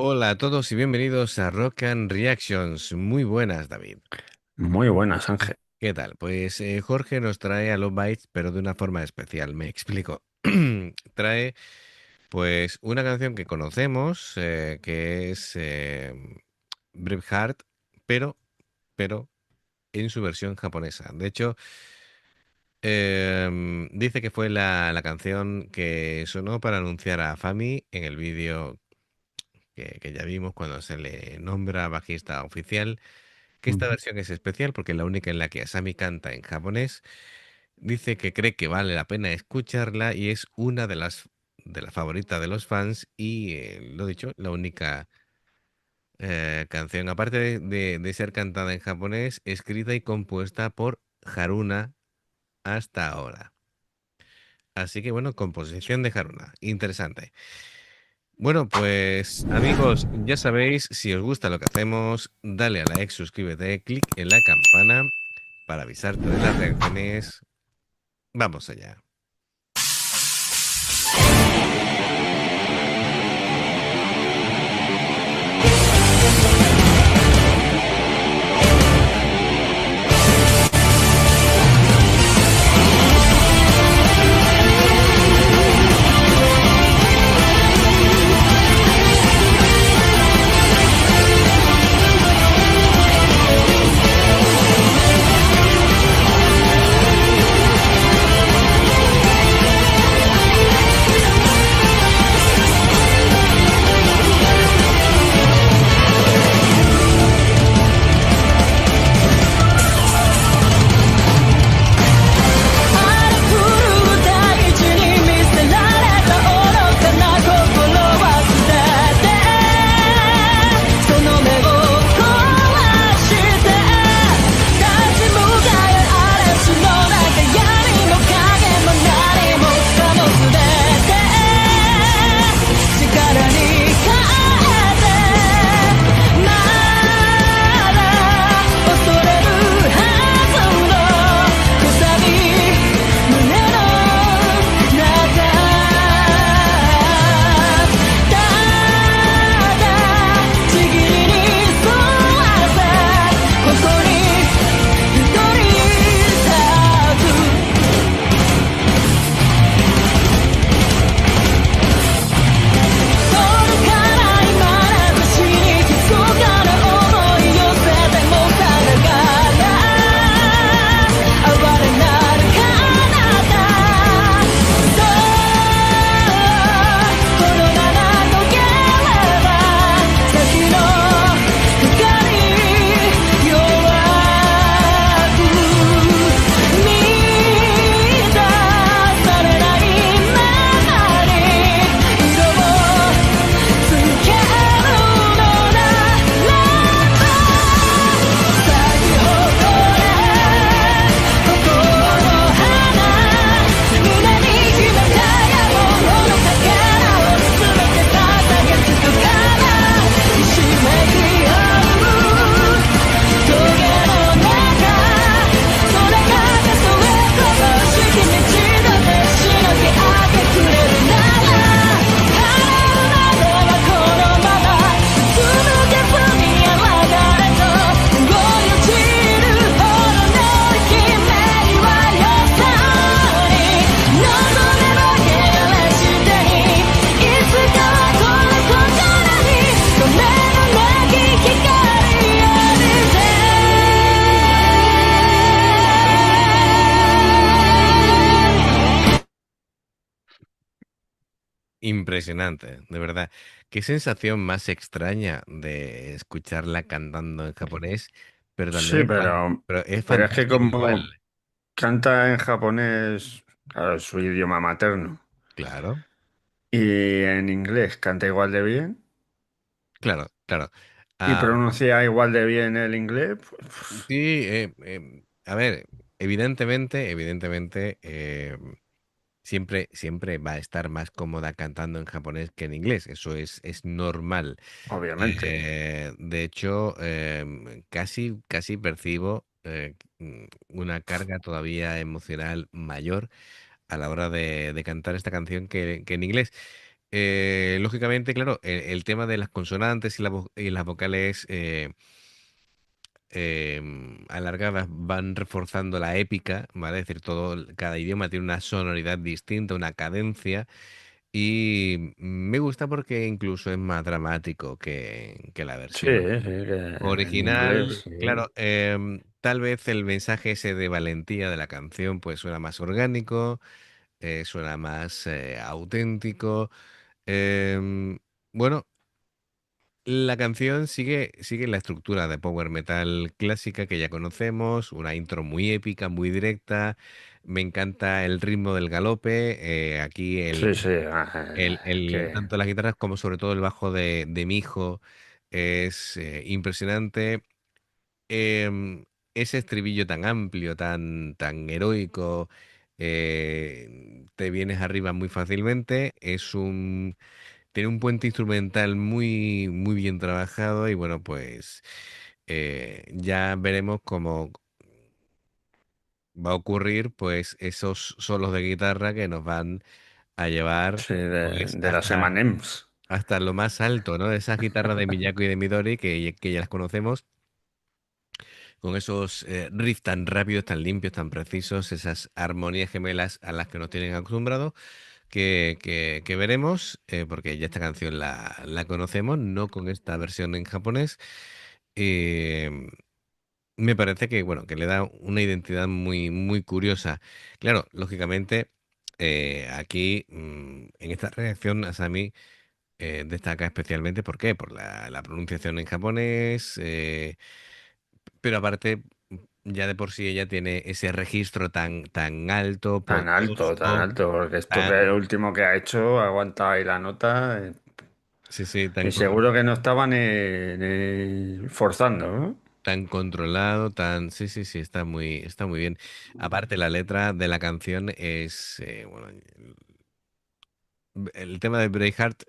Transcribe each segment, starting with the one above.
Hola a todos y bienvenidos a Rock and Reactions. Muy buenas, David. Muy buenas, Ángel. ¿Qué tal? Pues Jorge nos trae a Love Bites, pero de una forma especial. Me explico. Trae, pues, una canción que conocemos, que es Braveheart, pero, pero en su versión japonesa. De hecho, dice que fue la canción que sonó para anunciar a Fami en el vídeo que ya vimos cuando se le nombra bajista oficial. Que esta Ujú. versión es especial porque es la única en la que Asami canta en japonés. Dice que cree que vale la pena escucharla y es una de las favoritas de los fans y, lo dicho, la única canción, aparte de ser cantada en japonés, escrita y compuesta por Haruna hasta ahora. Así que bueno, composición de Haruna. Interesante. Bueno, pues amigos, ya sabéis, si os gusta lo que hacemos, dale a like, suscríbete, clic en la campana para avisarte de las reacciones. Vamos allá. Impresionante, de verdad. Qué sensación más extraña de escucharla cantando en japonés, pero también Sí, pero es pero es que fantástico igual. como canta en japonés, claro, es su idioma materno, Claro, y en inglés canta igual de bien, claro, claro. y Ah, pronuncia igual de bien el inglés, pues, sí, a ver, evidentemente, siempre va a estar más cómoda cantando en japonés que en inglés. Eso es normal. obviamente, De hecho, casi percibo una carga todavía emocional mayor a la hora de cantar esta canción que en inglés. Lógicamente, claro, el tema de las consonantes y las vocales alargadas van reforzando la épica, ¿vale? Es decir, cada idioma tiene una sonoridad distinta, una cadencia, y me gusta porque incluso es más dramático que la Sí, versión sí, que en original. inglés, sí. Claro, tal vez el mensaje ese de valentía de la canción pues suena más orgánico, suena más auténtico. Em, bueno, la canción sigue la estructura de power metal clásica que ya conocemos, una intro muy épica, muy directa. Me encanta el ritmo del galope. Aquí Sí, sí, tanto las guitarras como sobre todo el bajo de Mijo es impresionante. Ese estribillo tan amplio, tan heroico, te vienes arriba muy fácilmente. Tiene un puente instrumental muy bien trabajado y bueno, pues ya veremos cómo va a ocurrir pues esos solos de guitarra que nos van a llevar sí, pues de las M&M's. hasta lo más alto, ¿no? De esas guitarras de Miyako y de Midori que ya las conocemos, con esos riffs tan rápidos, tan limpios, tan precisos, esas armonías gemelas a las que nos tienen acostumbrados, que veremos, porque ya esta canción la conocemos, no con esta versión en japonés. eh, Me parece que, bueno, que le da una identidad muy curiosa. Claro, lógicamente, aquí, en esta reacción, Asami destaca especialmente, ¿por qué? Por la pronunciación en japonés, pero aparte, ya de por sí ella tiene ese registro tan alto, Tan poderoso, alto, porque esto que el tan, último que ha hecho, aguanta ahí la nota, sí, sí, y seguro que no estaba ni forzando, ¿no? tan controlado, sí, sí, sí, está muy bien. Aparte, la letra de la canción es, bueno, el tema de Braveheart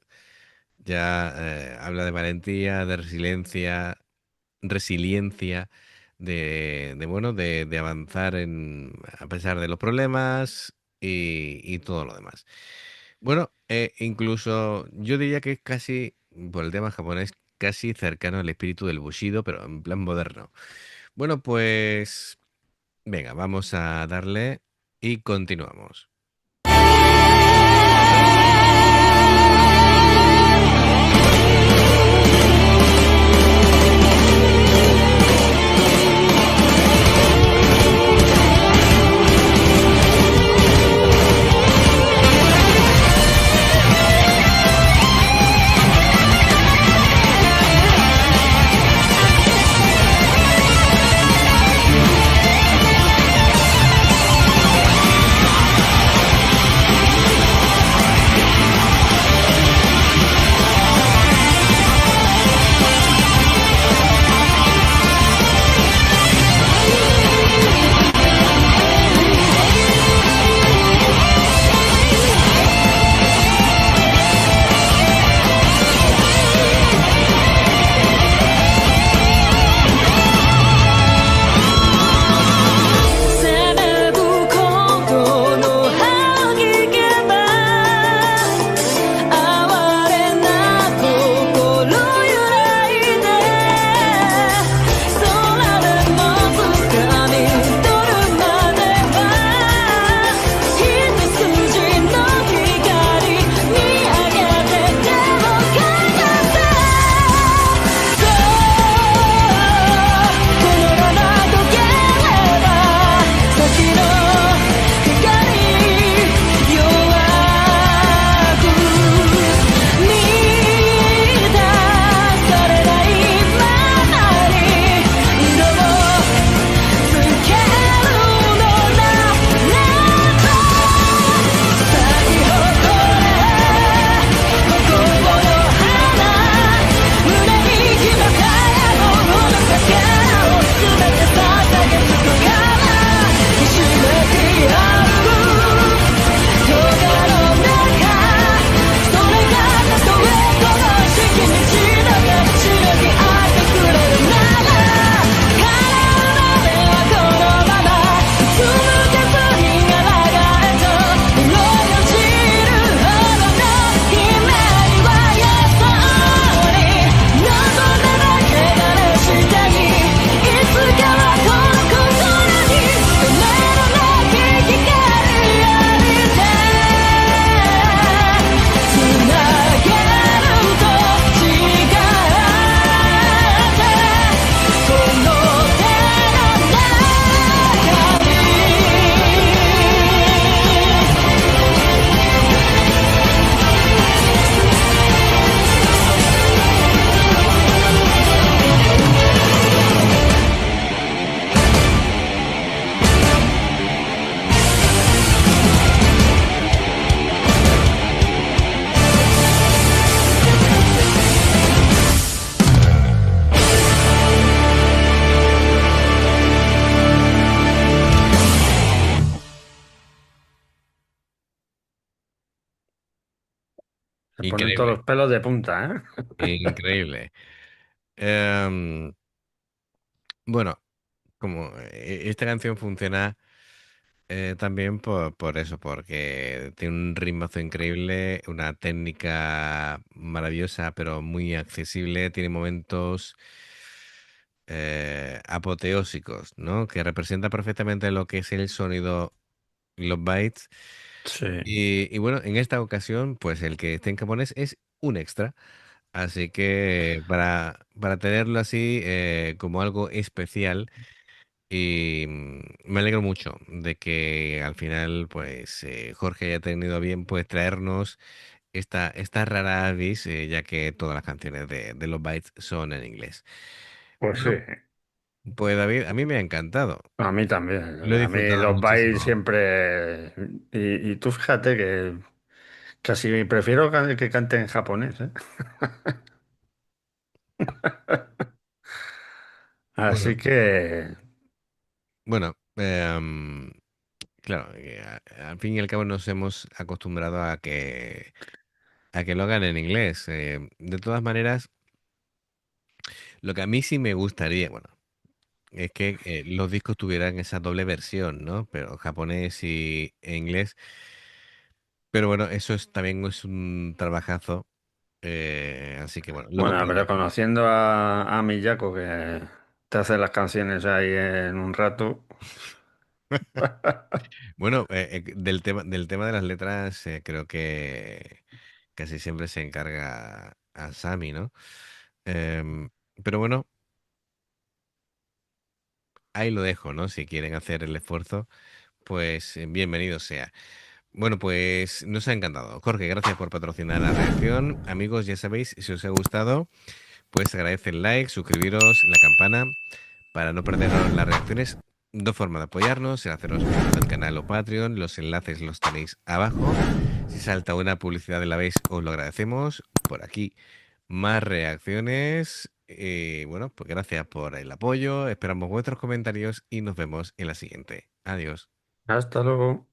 ya habla de valentía, de resiliencia, bueno, de avanzar a pesar de los problemas y todo lo demás. Bueno, incluso yo diría que es casi, por el tema japonés, casi cercano al espíritu del Bushido, pero en plan moderno. Bueno, pues venga, vamos a darle y continuamos. Se ponen todos Increíble, los pelos de punta, ¿eh? increíble. Em, bueno, como esta canción funciona también por eso, porque tiene un ritmazo increíble, una técnica maravillosa, pero muy accesible, tiene momentos apoteósicos, ¿no? Que representa perfectamente lo que es el sonido Love Bites. Sí. Y bueno, en esta ocasión, pues el que esté en japonés es un extra. Así que para tenerlo así como algo especial, y me alegro mucho de que al final, pues Jorge haya tenido a bien pues traernos esta rara avis, ya que todas las canciones de los Bytes son en inglés. Pues sí. Bueno, pues David, a mí me ha encantado. A mí también. Lo he A mí disfrutado los bailes muchísimo. siempre... Y tú fíjate que casi prefiero que cante en japonés, ¿eh? Bueno, Así que... bueno, claro, al fin y al cabo nos hemos acostumbrado a que lo hagan en inglés. De todas maneras, lo que a mí sí me gustaría, bueno, es que los discos tuvieran esa doble versión, ¿no? Pero japonés y e inglés. Pero bueno, eso también es un trabajazo. Así que bueno, lo Bueno, pero comprendo. conociendo a Miyako que te hace las canciones ahí en un rato... Bueno, del tema de las letras, creo que casi siempre se encarga a Sami, ¿no? Em, pero bueno, ahí lo dejo, ¿no? Si quieren hacer el esfuerzo, pues bienvenido sea. Bueno, pues nos ha encantado. Jorge, gracias por patrocinar la reacción. Amigos, ya sabéis, si os ha gustado, pues agradece el like, suscribiros, la campana para no perderos las reacciones. Dos formas de apoyarnos, el haceros miembro del canal o Patreon. Los enlaces los tenéis abajo. Si salta una publicidad de la vez, os lo agradecemos. Por aquí, más reacciones. Bueno, pues gracias por el apoyo. Esperamos vuestros comentarios y nos vemos en la siguiente. Adiós. Hasta luego.